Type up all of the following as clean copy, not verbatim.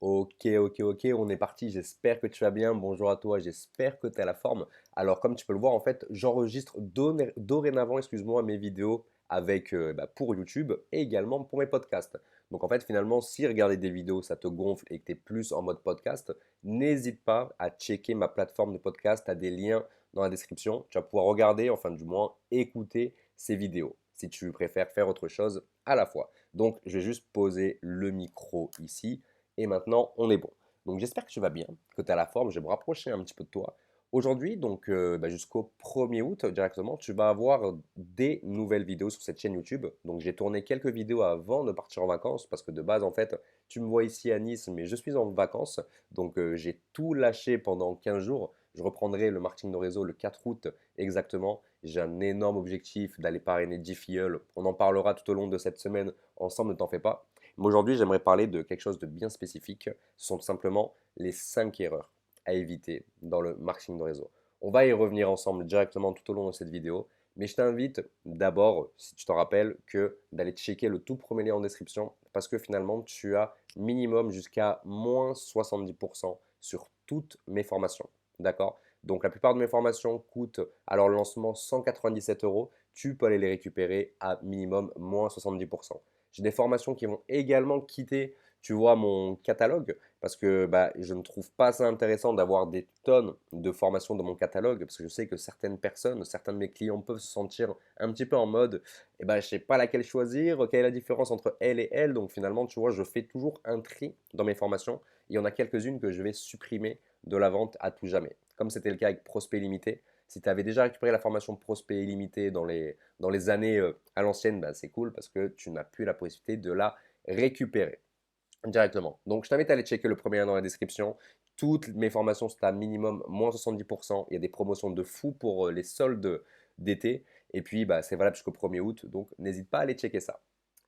Ok, on est parti. J'espère que tu vas bien. Bonjour à toi, j'espère que tu as la forme. Alors, comme tu peux le voir, en fait, j'enregistre dorénavant, excuse-moi, mes vidéos avec, pour YouTube et également pour mes podcasts. Donc, en fait, finalement, si regarder des vidéos, ça te gonfle et que tu es plus en mode podcast, n'hésite pas à checker ma plateforme de podcast. Tu as des liens dans la description. Tu vas pouvoir regarder, enfin, du moins, écouter ces vidéos si tu préfères faire autre chose à la fois. Donc, je vais juste poser le micro ici. Et maintenant, on est bon. Donc j'espère que tu vas bien, que tu as la forme. Je vais me rapprocher un petit peu de toi. Aujourd'hui, donc jusqu'au 1er août directement, tu vas avoir des nouvelles vidéos sur cette chaîne YouTube. Donc j'ai tourné quelques vidéos avant de partir en vacances parce que de base, en fait, tu me vois ici à Nice, mais je suis en vacances. Donc j'ai tout lâché pendant 15 jours. Je reprendrai le marketing de réseau le 4 août exactement. J'ai un énorme objectif d'aller parrainer 10 filleuls. On en parlera tout au long de cette semaine ensemble, ne t'en fais pas. Mais aujourd'hui, j'aimerais parler de quelque chose de bien spécifique. Ce sont tout simplement les 5 erreurs à éviter dans le marketing de réseau. On va y revenir ensemble directement tout au long de cette vidéo. Mais je t'invite d'abord, si tu t'en rappelles, que d'aller checker le tout premier lien en description parce que finalement, tu as minimum jusqu'à moins 70% sur toutes mes formations. D'accord? Donc la plupart de mes formations coûtent à leur lancement 197 euros. Tu peux aller les récupérer à minimum moins 70%. J'ai des formations qui vont également quitter, tu vois, mon catalogue parce que je ne trouve pas ça intéressant d'avoir des tonnes de formations dans mon catalogue parce que je sais que certaines personnes, certains de mes clients peuvent se sentir un petit peu en mode, je ne sais pas laquelle choisir, quelle est la différence entre elle et elle. Donc finalement, tu vois, je fais toujours un tri dans mes formations. Il y en a quelques-unes que je vais supprimer de la vente à tout jamais. Comme c'était le cas avec Prospect Limité. Si tu avais déjà récupéré la formation Prospect Illimité dans les années à l'ancienne, c'est cool parce que tu n'as plus la possibilité de la récupérer directement. Donc, je t'invite à aller checker le premier lien dans la description. Toutes mes formations sont à minimum moins 70%. Il y a des promotions de fou pour les soldes d'été. Et puis, c'est valable jusqu'au 1er août. Donc, n'hésite pas à aller checker ça.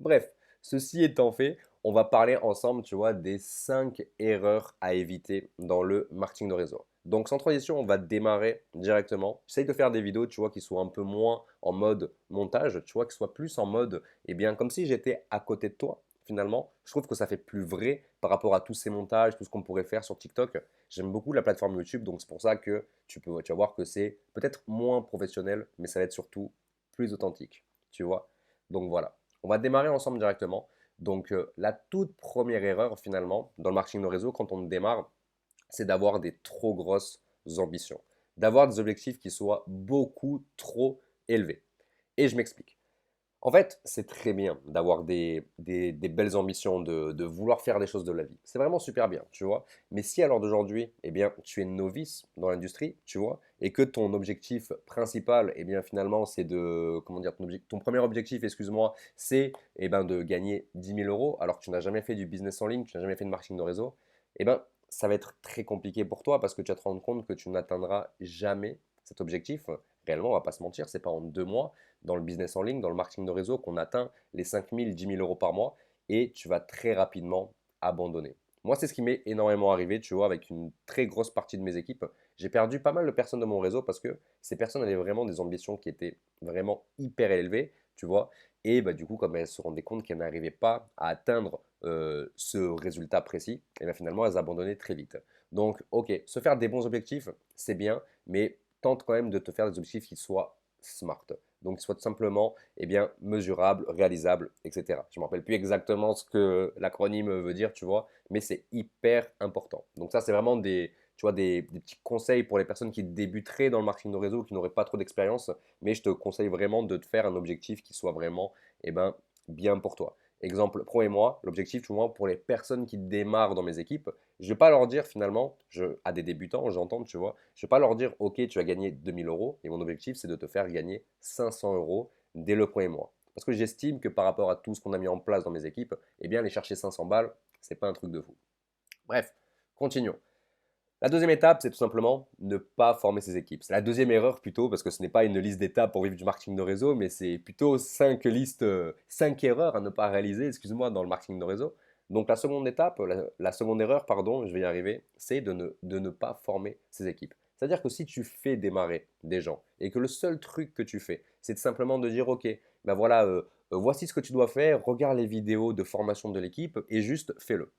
Bref, ceci étant fait, on va parler ensemble, tu vois, des 5 erreurs à éviter dans le marketing de réseau. Donc, sans transition, on va démarrer directement. J'essaye de faire des vidéos, tu vois, qui soient un peu moins en mode montage, tu vois, qui soient plus en mode, comme si j'étais à côté de toi finalement. Je trouve que ça fait plus vrai par rapport à tous ces montages, tout ce qu'on pourrait faire sur TikTok. J'aime beaucoup la plateforme YouTube, donc c'est pour ça que tu vas voir que c'est peut-être moins professionnel, mais ça va être surtout plus authentique, tu vois. Donc voilà, on va démarrer ensemble directement. Donc la toute première erreur finalement dans le marketing de réseau quand on démarre, c'est d'avoir des trop grosses ambitions, d'avoir des objectifs qui soient beaucoup trop élevés. Et je m'explique. En fait, c'est très bien d'avoir des belles ambitions, de vouloir faire des choses de la vie. C'est vraiment super bien, tu vois. Mais si à l'heure d'aujourd'hui, tu es novice dans l'industrie, tu vois, et que ton objectif principal, finalement, c'est de, comment dire, ton premier objectif, excuse-moi, c'est, de gagner 10 000 euros, alors que tu n'as jamais fait du business en ligne, tu n'as jamais fait de marketing de réseau, ça va être très compliqué pour toi parce que tu vas te rendre compte que tu n'atteindras jamais cet objectif. Réellement, on va pas se mentir, c'est pas en 2 mois dans le business en ligne, dans le marketing de réseau, qu'on atteint les 5 000, 10 000 euros par mois et tu vas très rapidement abandonner. Moi, c'est ce qui m'est énormément arrivé, tu vois, avec une très grosse partie de mes équipes. J'ai perdu pas mal de personnes de mon réseau parce que ces personnes avaient vraiment des ambitions qui étaient vraiment hyper élevées, tu vois. Et du coup, comme elles se rendaient compte qu'elles n'arrivaient pas à atteindre ce résultat précis, et finalement, elles abandonnaient très vite. Donc, ok, se faire des bons objectifs, c'est bien, mais tente quand même de te faire des objectifs qui soient smart. Donc, qui soient tout simplement mesurables, réalisables, etc. Je ne me rappelle plus exactement ce que l'acronyme veut dire, tu vois, mais c'est hyper important. Donc, ça, c'est vraiment tu vois, des petits conseils pour les personnes qui débuteraient dans le marketing de réseau, qui n'auraient pas trop d'expérience, mais je te conseille vraiment de te faire un objectif qui soit vraiment bien pour toi. Exemple, promets-moi, l'objectif, tu vois, pour les personnes qui démarrent dans mes équipes, je ne vais pas leur dire finalement, à des débutants, j'entends, tu vois, je ne vais pas leur dire, ok, tu as gagné 2000 euros, et mon objectif, c'est de te faire gagner 500 euros dès le premier mois. Parce que j'estime que par rapport à tout ce qu'on a mis en place dans mes équipes, aller chercher 500 balles, c'est pas un truc de fou. Bref, continuons. La deuxième étape, c'est tout simplement ne pas former ses équipes. C'est la deuxième erreur plutôt, parce que ce n'est pas une liste d'étapes pour vivre du marketing de réseau, mais c'est plutôt 5 erreurs à ne pas réaliser, excuse-moi, dans le marketing de réseau. Donc la seconde étape, la seconde erreur, pardon, je vais y arriver, c'est de ne pas former ses équipes. C'est-à-dire que si tu fais démarrer des gens et que le seul truc que tu fais, c'est simplement de dire, ok, voici ce que tu dois faire, regarde les vidéos de formation de l'équipe et juste fais-le.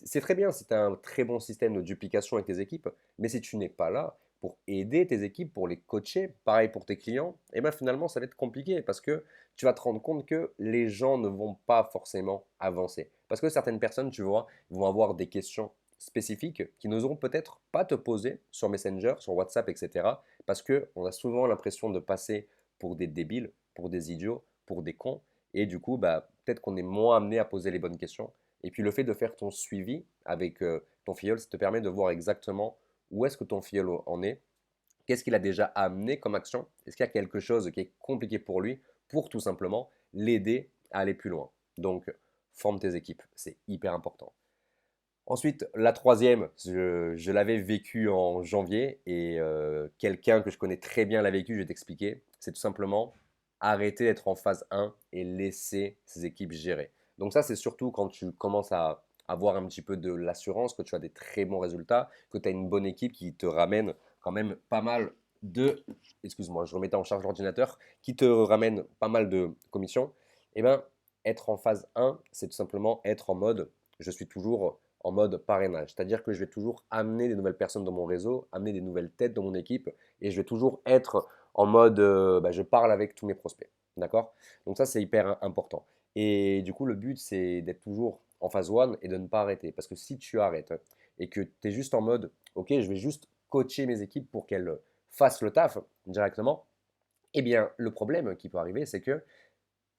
C'est très bien si tu as un très bon système de duplication avec tes équipes, mais si tu n'es pas là pour aider tes équipes, pour les coacher, pareil pour tes clients, et ben finalement ça va être compliqué parce que tu vas te rendre compte que les gens ne vont pas forcément avancer. Parce que certaines personnes, tu vois, vont avoir des questions spécifiques qui n'oseront peut-être pas te poser sur Messenger, sur WhatsApp, etc. Parce qu'on a souvent l'impression de passer pour des débiles, pour des idiots, pour des cons, et du coup, bah, peut-être qu'on est moins amené à poser les bonnes questions. Et puis le fait de faire ton suivi avec ton filleul, ça te permet de voir exactement où est-ce que ton filleul en est, qu'est-ce qu'il a déjà amené comme action, est-ce qu'il y a quelque chose qui est compliqué pour lui, pour tout simplement l'aider à aller plus loin. Donc, forme tes équipes, c'est hyper important. Ensuite, la troisième, je l'avais vécu en janvier et quelqu'un que je connais très bien l'a vécu, je vais t'expliquer. C'est tout simplement arrêter d'être en phase 1 et laisser ses équipes gérer. Donc ça, c'est surtout quand tu commences à avoir un petit peu de l'assurance, que tu as des très bons résultats, que tu as une bonne équipe qui te ramène quand même pas mal de... Excuse-moi, je remettais en charge l'ordinateur, qui te ramène pas mal de commissions. Eh bien, être en phase 1, c'est tout simplement être en mode, je suis toujours en mode parrainage. C'est-à-dire que je vais toujours amener des nouvelles personnes dans mon réseau, amener des nouvelles têtes dans mon équipe et je vais toujours être en mode bah, je parle avec tous mes prospects. D'accord? Donc ça, c'est hyper important. Et du coup, le but, c'est d'être toujours en phase 1 et de ne pas arrêter. Parce que si tu arrêtes et que tu es juste en mode ok, je vais juste coacher mes équipes pour qu'elles fassent le taf directement, eh bien, le problème qui peut arriver, c'est que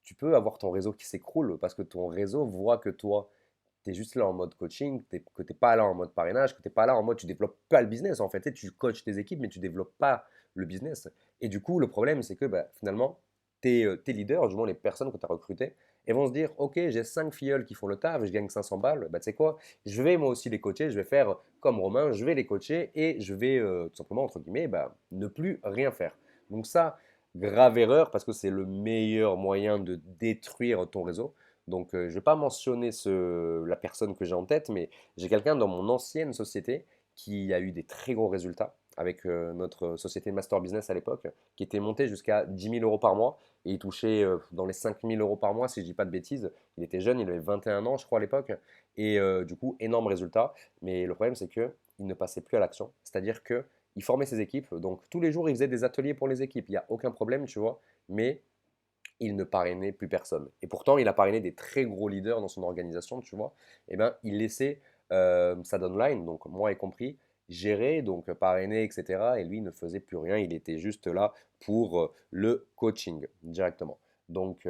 tu peux avoir ton réseau qui s'écroule parce que ton réseau voit que toi, tu es juste là en mode coaching, que tu n'es pas là en mode parrainage, que tu n'es pas là en mode tu développes pas le business. En fait, tu coaches tes équipes, mais tu développes pas le business. Et du coup, le problème, c'est que bah, finalement, tes leaders, du moins les personnes que tu as recrutées, elles vont se dire, OK, j'ai 5 filleuls qui font le taf, je gagne 500 balles, bah, tu sais quoi, je vais moi aussi les coacher, je vais faire comme Romain, je vais les coacher et je vais tout simplement, entre guillemets, bah, ne plus rien faire. Donc ça, grave erreur parce que c'est le meilleur moyen de détruire ton réseau. Donc, je ne vais pas mentionner la personne que j'ai en tête, mais j'ai quelqu'un dans mon ancienne société qui a eu des très gros résultats avec notre société Master Business à l'époque, qui était montée jusqu'à 10 000 euros par mois et il touchait dans les 5 000 euros par mois, si je ne dis pas de bêtises. Il était jeune, il avait 21 ans, je crois, à l'époque. Et du coup, énorme résultat. Mais le problème, c'est qu'il ne passait plus à l'action. C'est-à-dire qu'il formait ses équipes. Donc, tous les jours, il faisait des ateliers pour les équipes. Il n'y a aucun problème, tu vois. Mais il ne parrainait plus personne. Et pourtant, il a parrainé des très gros leaders dans son organisation, tu vois. Eh bien, il laissait sa downline, donc moi y compris, gérer, donc parrainer, etc. Et lui il ne faisait plus rien, il était juste là pour le coaching directement. Donc,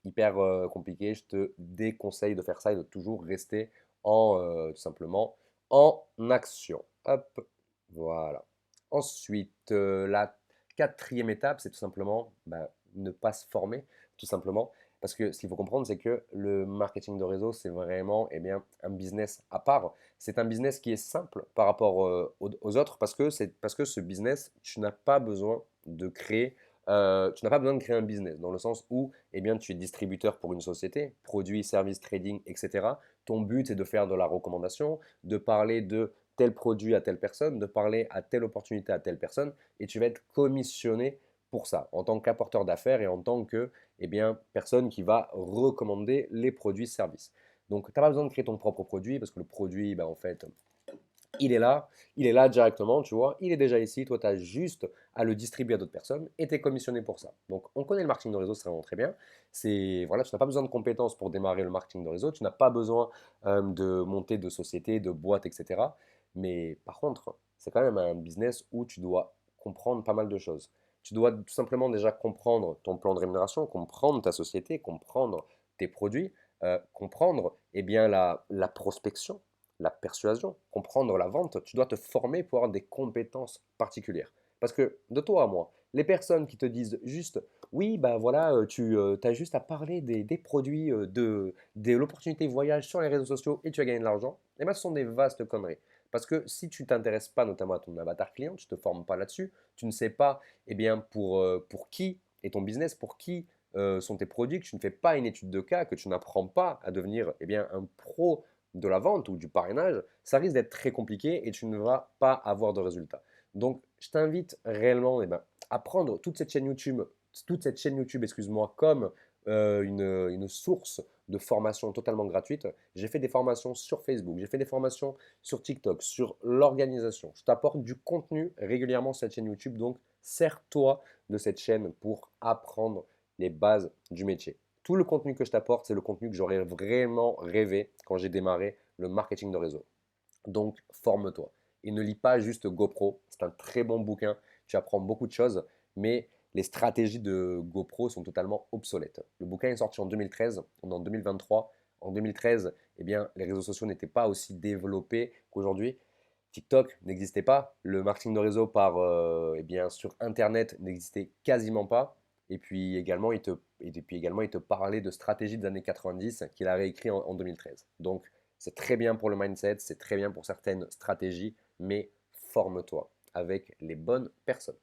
hyper compliqué, je te déconseille de faire ça et de toujours rester tout simplement en action. Hop, voilà. Ensuite, la quatrième étape, c'est tout simplement bah, ne pas se former, tout simplement. Parce que ce qu'il faut comprendre, c'est que le marketing de réseau, c'est vraiment eh bien, un business à part. C'est un business qui est simple par rapport aux autres parce que ce business, tu n'as pas besoin de créer. Tu n'as pas besoin de créer un business dans le sens où eh bien, tu es distributeur pour une société, produits, services, trading, etc. Ton but est de faire de la recommandation, de parler de tel produit à telle personne, de parler à telle opportunité à telle personne, et tu vas être commissionné pour ça, en tant qu'apporteur d'affaires et en tant que eh bien, personne qui va recommander les produits-services. Donc, tu n'as pas besoin de créer ton propre produit parce que le produit, ben, en fait, il est là directement, tu vois, il est déjà ici, toi tu as juste à le distribuer à d'autres personnes et tu es commissionné pour ça. Donc on connaît le marketing de réseau, c'est vraiment très bien. C'est voilà, tu n'as pas besoin de compétences pour démarrer le marketing de réseau, tu n'as pas besoin de monter de société, de boîte, etc. Mais par contre, c'est quand même un business où tu dois comprendre pas mal de choses. Tu dois tout simplement déjà comprendre ton plan de rémunération, comprendre ta société, comprendre tes produits, comprendre eh bien, la prospection, la persuasion, comprendre la vente, tu dois te former pour avoir des compétences particulières. Parce que de toi à moi, les personnes qui te disent juste, oui, bah voilà, tu as juste à parler des produits, de l'opportunité voyage sur les réseaux sociaux et tu vas gagner de l'argent, eh ben, ce sont des vastes conneries. Parce que si tu ne t'intéresses pas notamment à ton avatar client, tu ne te formes pas là-dessus, tu ne sais pas eh bien, pour qui est ton business, pour qui sont tes produits, que tu ne fais pas une étude de cas, que tu n'apprends pas à devenir eh bien, un pro de la vente ou du parrainage, ça risque d'être très compliqué et tu ne vas pas avoir de résultats. Donc, je t'invite réellement eh ben, à prendre toute cette chaîne YouTube, excuse-moi, comme une source de formation totalement gratuite. J'ai fait des formations sur Facebook, j'ai fait des formations sur TikTok, sur l'organisation. Je t'apporte du contenu régulièrement sur cette chaîne YouTube, donc sers-toi de cette chaîne pour apprendre les bases du métier. Tout le contenu que je t'apporte, c'est le contenu que j'aurais vraiment rêvé quand j'ai démarré le marketing de réseau. Donc, forme-toi. Et ne lis pas juste GoPro. C'est un très bon bouquin. Tu apprends beaucoup de choses, mais les stratégies de GoPro sont totalement obsolètes. Le bouquin est sorti en 2013. On est en 2023. En 2013, eh bien, les réseaux sociaux n'étaient pas aussi développés qu'aujourd'hui. TikTok n'existait pas. Le marketing de réseau eh bien, sur Internet n'existait quasiment pas. Et puis également, il te parlait de stratégies des années 90 qu'il a réécrit en 2013. Donc, c'est très bien pour le mindset, c'est très bien pour certaines stratégies, mais forme-toi avec les bonnes personnes.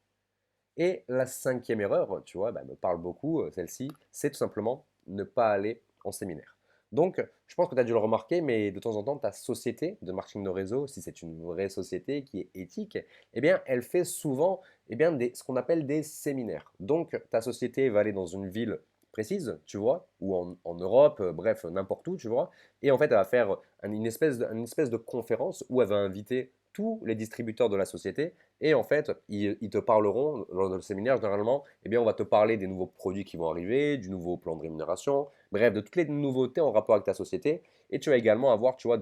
Et la cinquième erreur, tu vois, me parle beaucoup, celle-ci, c'est tout simplement ne pas aller en séminaire. Donc, je pense que tu as dû le remarquer, mais de temps en temps, ta société de marketing de réseau, si c'est une vraie société qui est éthique, eh bien, elle fait souvent ce qu'on appelle des séminaires. Donc, ta société va aller dans une ville précise, tu vois, ou en Europe, bref, n'importe où, tu vois, et en fait, elle va faire une espèce de conférence où elle va inviter tous les distributeurs de la société et en fait, ils te parleront, lors de le séminaire, généralement, eh bien, on va te parler des nouveaux produits qui vont arriver, du nouveau plan de rémunération, bref, de toutes les nouveautés en rapport avec ta société. Et tu vas également avoir, tu vois,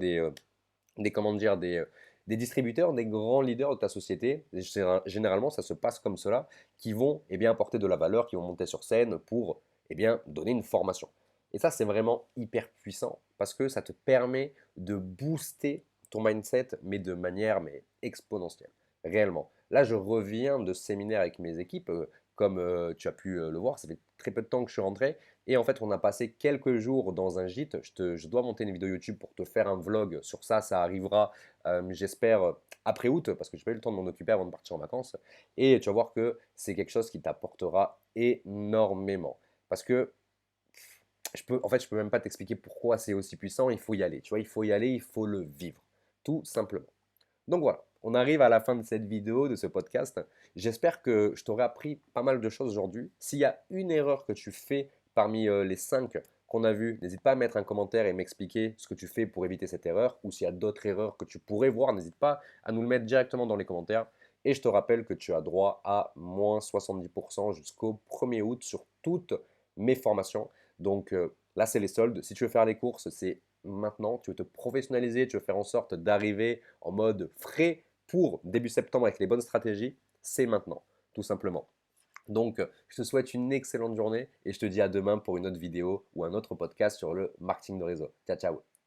comment dire, des distributeurs, des grands leaders de ta société. Et généralement, ça se passe comme cela, qui vont apporter de la valeur, qui vont monter sur scène pour donner une formation. Et ça, c'est vraiment hyper puissant parce que ça te permet de booster ton mindset, mais de manière exponentielle, réellement. Là, je reviens de séminaire avec mes équipes, comme tu as pu le voir, ça fait très peu de temps que je suis rentré. Et en fait, on a passé quelques jours dans un gîte. Je dois monter une vidéo YouTube pour te faire un vlog sur ça. Ça arrivera, j'espère, après août, parce que je n'ai pas eu le temps de m'en occuper avant de partir en vacances. Et tu vas voir que c'est quelque chose qui t'apportera énormément. Parce que je peux même pas t'expliquer pourquoi c'est aussi puissant. Il faut y aller. Tu vois, il faut y aller, il faut le vivre. Tout simplement. Donc voilà, on arrive à la fin de cette vidéo, de ce podcast. J'espère que je t'aurai appris pas mal de choses aujourd'hui. S'il y a une erreur que tu fais parmi les 5 qu'on a vues, n'hésite pas à mettre un commentaire et m'expliquer ce que tu fais pour éviter cette erreur. Ou s'il y a d'autres erreurs que tu pourrais voir, n'hésite pas à nous le mettre directement dans les commentaires. Et je te rappelle que tu as droit à moins 70% jusqu'au 1er août sur toutes mes formations. Donc là, c'est les soldes. Si tu veux faire les courses, c'est maintenant. Tu veux te professionnaliser, tu veux faire en sorte d'arriver en mode frais pour début septembre avec les bonnes stratégies, c'est maintenant, tout simplement. Donc, je te souhaite une excellente journée et je te dis à demain pour une autre vidéo ou un autre podcast sur le marketing de réseau. Ciao, ciao.